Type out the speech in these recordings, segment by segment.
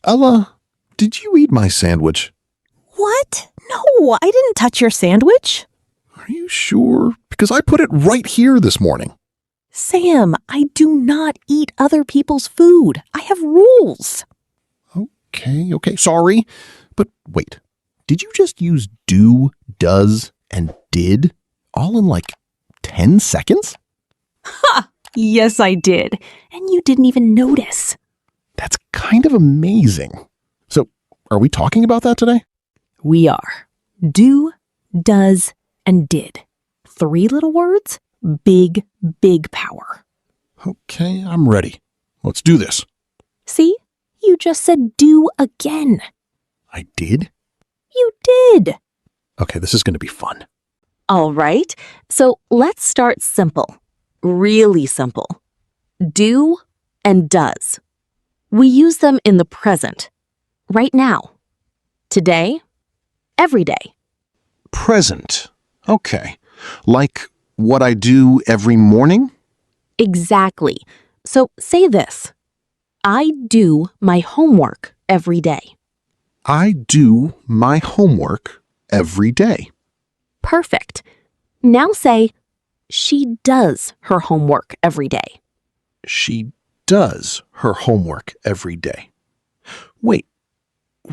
Ella, did you eat my sandwich? What? No, I didn't touch your sandwich. Are you sure? Because I put it right here this morning. Sam, I do not eat other people's food. I have rules. Okay, sorry. But wait, did you just use do, does, and did all in like 10 seconds? Ha! Yes, I did. And you didn't even notice. That's kind of amazing. So, are we talking about that today? We are. Do, does, and did. 3 little words, big power. Okay, I'm ready. Let's do this. See? You just said do again. I did? You did. Okay, this is going to be fun. All right. So let's start simple. Really simple. Do and does. We use them in the present. Right now. Today. Every day. Present. Okay. Like what I do every morning? Exactly. So say this. I do my homework every day. I do my homework every day. Perfect. Now say, she does her homework every day. She does her homework every day. Wait,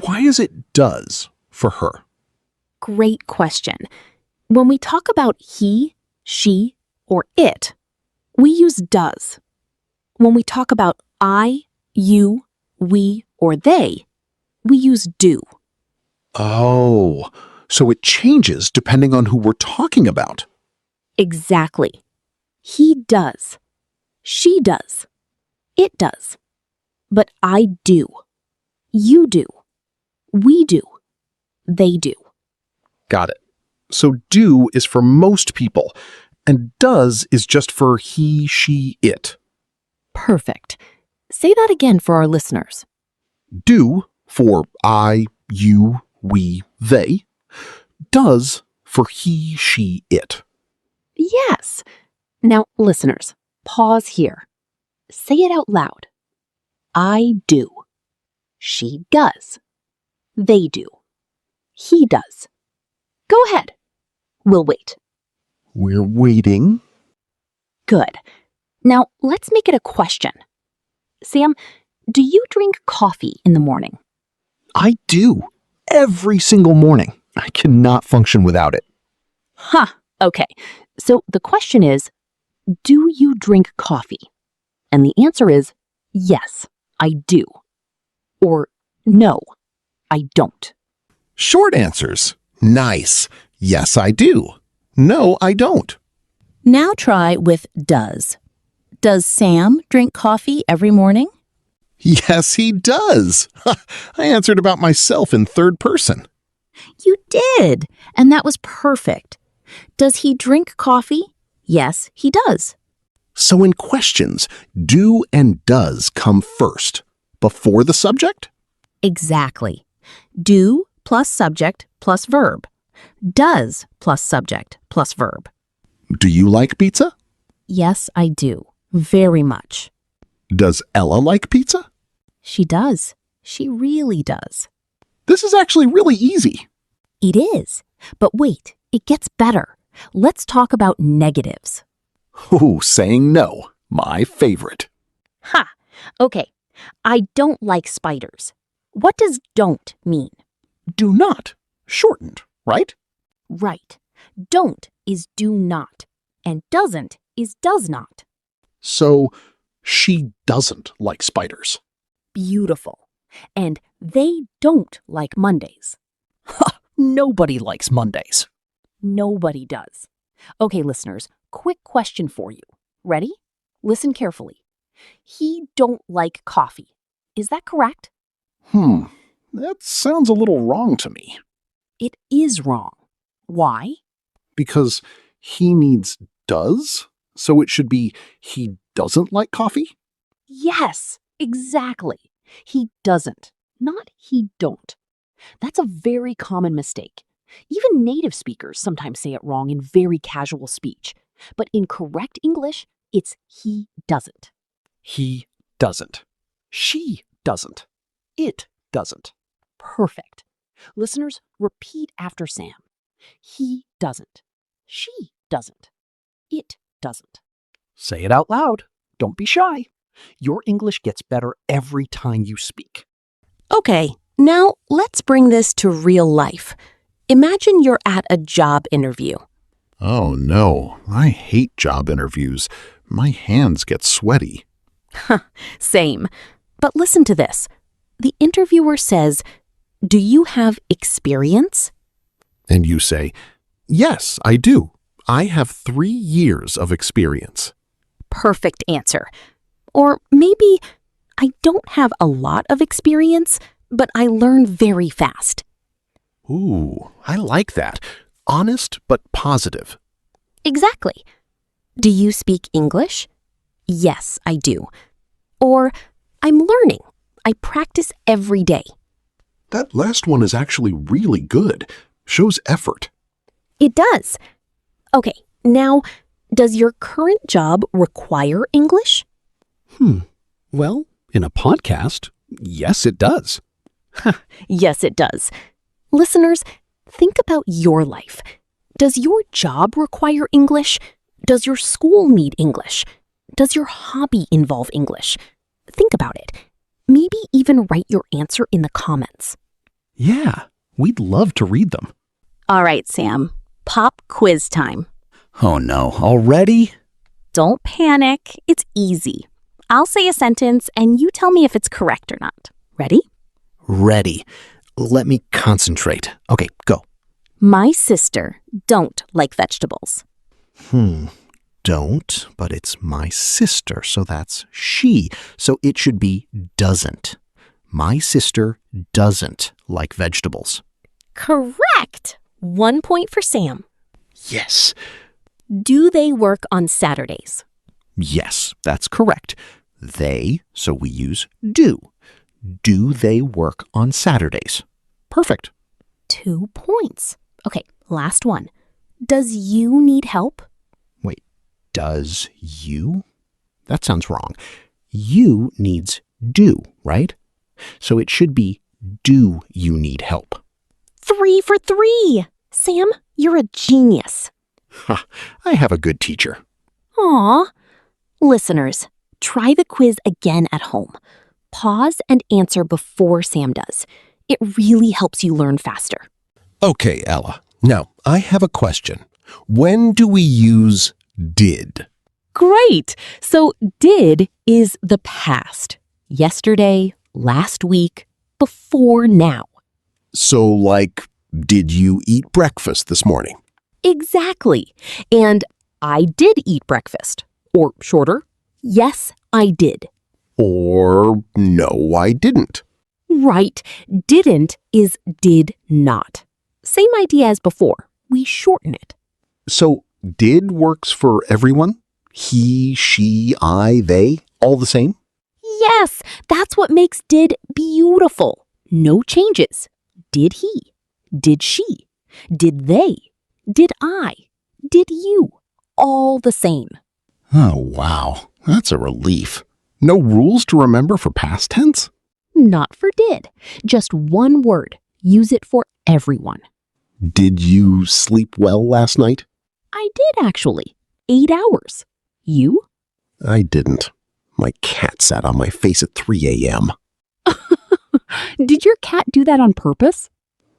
why is it does for her? Great question. When we talk about he, she, or it, we use does. When we talk about I, you, we, or they, we use do. Oh, so it changes depending on who we're talking about. Exactly. He does. She does. It does. But I do. You do. We do. They do. Got it. So do is for most people, and does is just for he, she, it. Perfect. Say that again for our listeners. Do for I, you, we, they. Does for he, she, it. Yes. Now, listeners, pause here. Say it out loud. I do. She does. They do. He does. Go ahead. We'll wait. We're waiting. Good. Now, let's make it a question. Sam, do you drink coffee in the morning? I do. Every single morning. I cannot function without it. Huh. Okay. So the question is, do you drink coffee? And the answer is, yes, I do. Or no, I don't. Short answers. Nice. Yes, I do. No, I don't. Now try with does. Does Sam drink coffee every morning? Yes, he does. I answered about myself in third person. You did, and that was perfect. Does he drink coffee? Yes, he does. So in questions, do and does come first, before the subject? Exactly. Do plus subject plus verb. Does plus subject plus verb. Do you like pizza? Yes, I do. Very much. Does Ella like pizza? She does. She really does. This is actually really easy. It is. But wait, it gets better. Let's talk about negatives. Ooh, saying no. My favorite. Ha! Okay. I don't like spiders. What does don't mean? Do not. Shortened, right? Right. Don't is do not, and doesn't is does not. So, she doesn't like spiders. Beautiful. And they don't like Mondays. Ha! Nobody likes Mondays. Nobody does. Okay, listeners, quick question for you. Ready? Listen carefully. He don't like coffee. Is that correct? That sounds a little wrong to me. It is wrong. Why? Because he needs does, so it should be he doesn't like coffee? Yes, exactly. He doesn't, not he don't. That's a very common mistake. Even native speakers sometimes say it wrong in very casual speech. But in correct English, it's he doesn't. He doesn't. She doesn't. It doesn't. Perfect. Listeners, repeat after Sam. He doesn't. She doesn't. It doesn't. Say it out loud. Don't be shy. Your English gets better every time you speak. Okay, now let's bring this to real life. Imagine you're at a job interview. Oh no, I hate job interviews. My hands get sweaty. Same. But listen to this. The interviewer says, "Do you have experience?" And you say, "Yes, I do. I have 3 years of experience." Perfect answer. Or maybe, "I don't have a lot of experience, but I learn very fast." Ooh, I like that. Honest but positive. Exactly. "Do you speak English?" "Yes, I do." Or, "I'm learning. I practice every day." That last one is actually really good. Shows effort. It does. Okay, now, does your current job require English? Well, in a podcast, yes, it does. Yes, it does. Listeners, think about your life. Does your job require English? Does your school need English? Does your hobby involve English? Think about it. Maybe even write your answer in the comments. Yeah, we'd love to read them. All right, Sam. Pop quiz time. Oh no, already? Don't panic. It's easy. I'll say a sentence and you tell me if it's correct or not. Ready? Ready. Let me concentrate. Okay, go. My sister don't like vegetables. Don't, but it's my sister, so that's she. So it should be doesn't. My sister doesn't like vegetables. Correct! 1 point for Sam. Yes. Do they work on Saturdays? Yes, that's correct. They, so we use do. Do they work on Saturdays? Perfect. 2 points. Okay, last one. Does you need help? Wait, does you? That sounds wrong. You needs do, right? So it should be do you need help? 3 for 3! Sam, you're a genius. Ha, I have a good teacher. Aw. Listeners, try the quiz again at home. Pause and answer before Sam does. It really helps you learn faster. Okay, Ella. Now, I have a question. When do we use did? Great! So did is the past. Yesterday, last week, before now. So, like, did you eat breakfast this morning? Exactly. And I did eat breakfast. Or shorter, yes, I did. Or no, I didn't. Right. Didn't is did not. Same idea as before. We shorten it. So did works for everyone? He, she, I, they, all the same? Yes, that's what makes did beautiful. No changes. Did he? Did she? Did they? Did I? Did you? All the same. Oh, wow. That's a relief. No rules to remember for past tense? Not for did. Just one word. Use it for everyone. Did you sleep well last night? I did actually. 8 hours. You? I didn't. My cat sat on my face at 3 a.m. Did your cat do that on purpose?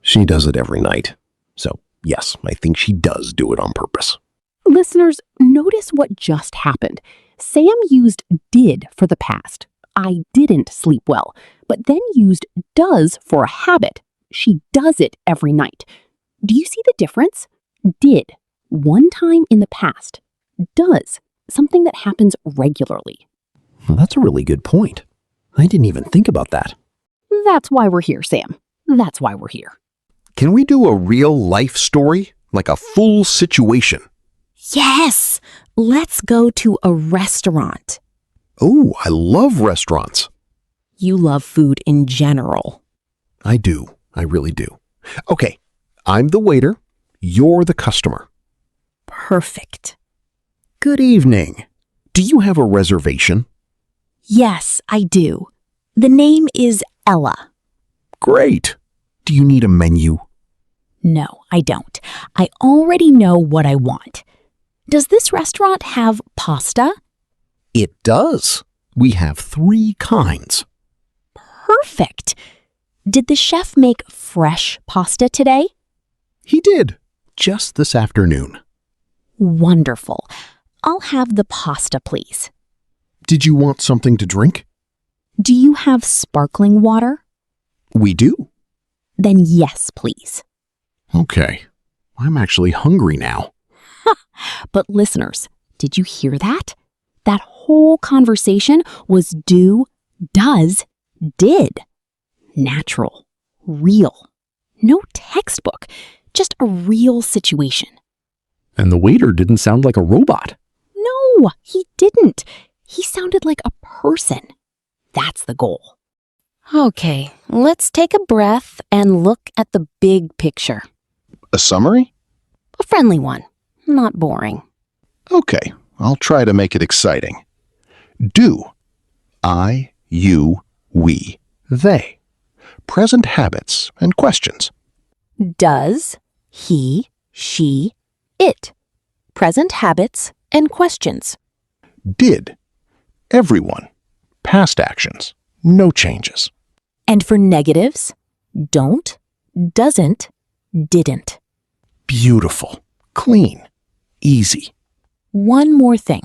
She does it every night. So, yes, I think she does do it on purpose. Listeners, notice what just happened. Sam used did for the past. I didn't sleep well, but then used does for a habit. She does it every night. Do you see the difference? Did, one time in the past. Does, something that happens regularly. Well, that's a really good point. I didn't even think about that. That's why we're here, Sam. That's why we're here. Can we do a real life story? Like a full situation? Yes! Let's go to a restaurant. Oh, I love restaurants. You love food in general. I do. I really do. Okay, I'm the waiter. You're the customer. Perfect. Good evening. Do you have a reservation? Yes, I do. The name is Ella. Great. Do you need a menu? No, I don't. I already know what I want. Does this restaurant have pasta? It does. We have 3 kinds. Perfect. Did the chef make fresh pasta today? He did. Just this afternoon. Wonderful. I'll have the pasta, please. Did you want something to drink? Do you have sparkling water? We do. Then yes, please. Okay. I'm actually hungry now. But listeners, did you hear that? That whole conversation was do, does, did. Natural, real. No textbook, just a real situation. And the waiter didn't sound like a robot. No, he didn't. He sounded like a person. That's the goal. Okay, let's take a breath and look at the big picture. A summary? A friendly one, not boring. Okay, I'll try to make it exciting. Do. I, you, we, they. Present habits and questions. Does, he, she, it. Present habits and questions. Did. Everyone. Past actions. No changes. And for negatives, don't, doesn't, didn't. Beautiful. Clean. Easy. One more thing.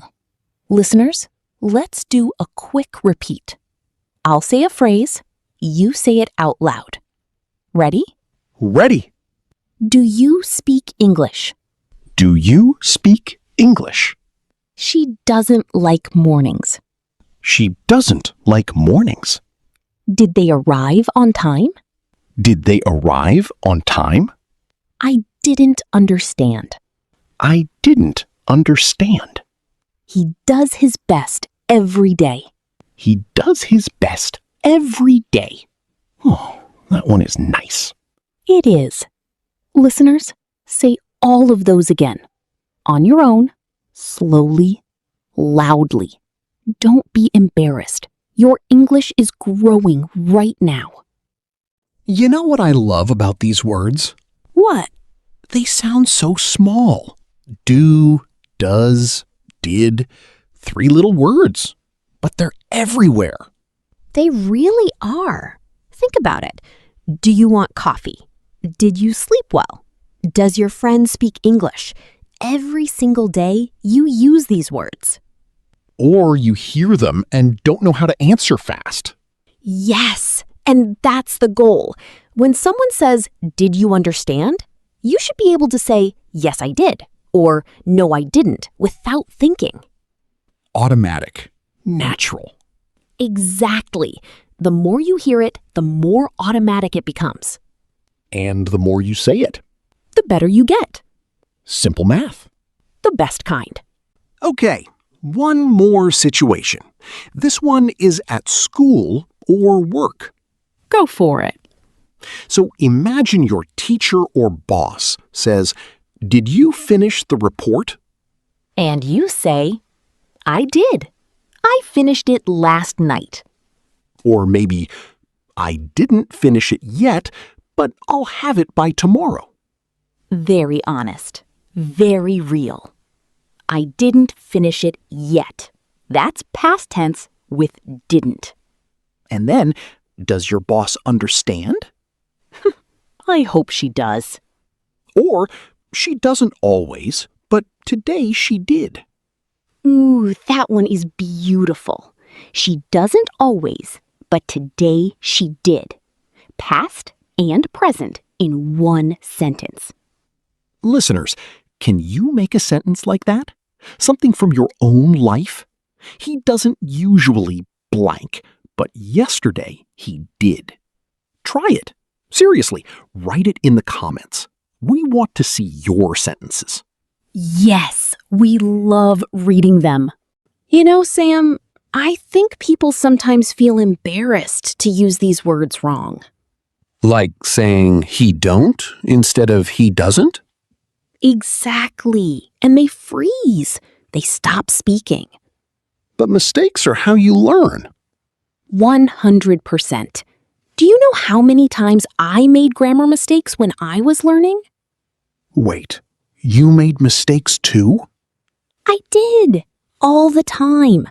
Listeners, let's do a quick repeat. I'll say a phrase, you say it out loud. Ready? Ready. Do you speak English? Do you speak English? She doesn't like mornings. She doesn't like mornings. Did they arrive on time? Did they arrive on time? I didn't understand. I didn't understand. He does his best every day. He does his best every day. Oh, that one is nice. It is. Listeners, say all of those again. On your own, slowly, loudly. Don't be embarrassed. Your English is growing right now. You know what I love about these words? What? They sound so small. Do, does, did. 3 little words. But they're everywhere. They really are. Think about it. Do you want coffee? Did you sleep well? Does your friend speak English? Every single day, you use these words. Or you hear them and don't know how to answer fast. Yes, and that's the goal. When someone says, "Did you understand?" you should be able to say, "Yes, I did," or "No, I didn't," without thinking. Automatic. Natural. Exactly. The more you hear it, the more automatic it becomes. And the more you say it. The better you get. Simple math. The best kind. Okay, one more situation. This one is at school or work. Go for it. So imagine your teacher or boss says, "Did you finish the report?" And you say, "I did. I finished it last night." Or maybe, "I didn't finish it yet, but I'll have it by tomorrow." Very honest. Very real. I didn't finish it yet. That's past tense with didn't. And then, does your boss understand? I hope she does. Or, "She doesn't always, but today she did." Ooh, that one is beautiful. She doesn't always, but today she did. Past and present in one sentence. Listeners, can you make a sentence like that? Something from your own life? He doesn't usually blank, but yesterday he did. Try it. Seriously, write it in the comments. We want to see your sentences. Yes, we love reading them. You know, Sam, I think people sometimes feel embarrassed to use these words wrong. Like saying he don't instead of he doesn't? Exactly. And they freeze. They stop speaking. But mistakes are how you learn. 100%. Do you know how many times I made grammar mistakes when I was learning? Wait, you made mistakes too? I did. All the time.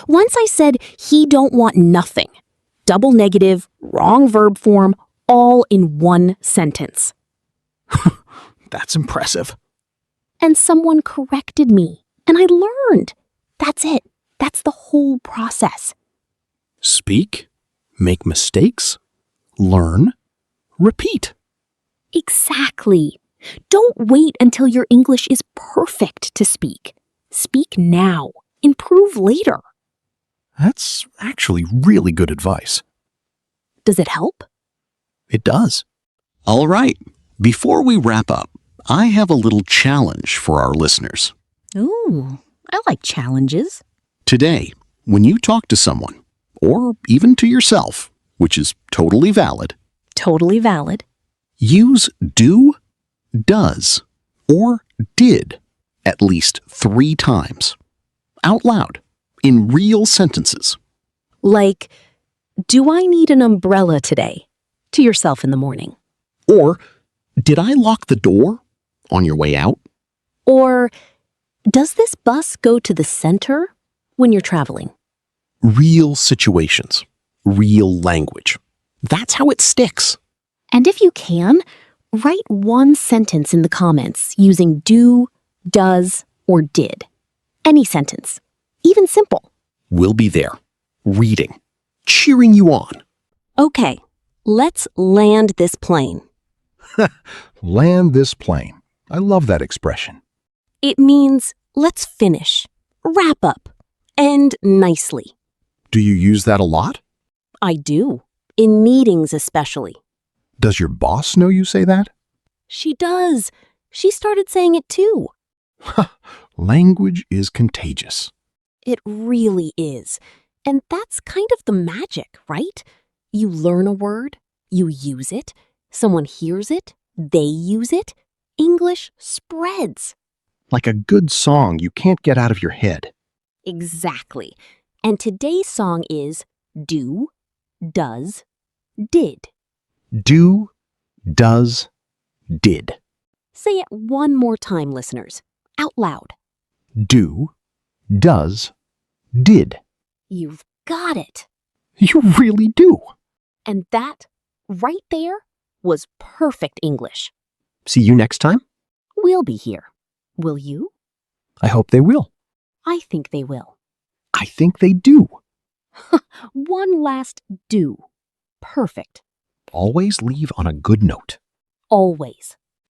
Once I said he don't want nothing. Double negative, wrong verb form, all in one sentence. That's impressive. And someone corrected me, and I learned. That's it. That's the whole process. Speak, make mistakes, learn, repeat. Exactly. Don't wait until your English is perfect to speak. Speak now. Improve later. That's actually really good advice. Does it help? It does. All right, before we wrap up, I have a little challenge for our listeners. Ooh, I like challenges. Today, when you talk to someone, or even to yourself, which is totally valid, Totally valid. use do, does, or did at least 3 times. Out loud, in real sentences. Like, do I need an umbrella today? To yourself in the morning. Or, did I lock the door on your way out? Or, does this bus go to the center when you're traveling? Real situations, real language. That's how it sticks. And if you can, write one sentence in the comments using do, does, or did. Any sentence. Even simple. We'll be there, reading, cheering you on. Okay, let's land this plane. Land this plane. I love that expression. It means let's finish, wrap up, end nicely. Do you use that a lot? I do, in meetings especially. Does your boss know you say that? She does. She started saying it too. Language is contagious. It really is. And that's kind of the magic, right? You learn a word, you use it, someone hears it, they use it, English spreads. Like a good song you can't get out of your head. Exactly. And today's song is do, does, did. Do, does, did. Say it one more time, listeners, out loud. Do, does, did. You've got it. You really do. And that, right there, was perfect English. See you next time? We'll be here. Will you? I hope they will. I think they will. I think they do. One last do. Perfect. Always leave on a good note. Always.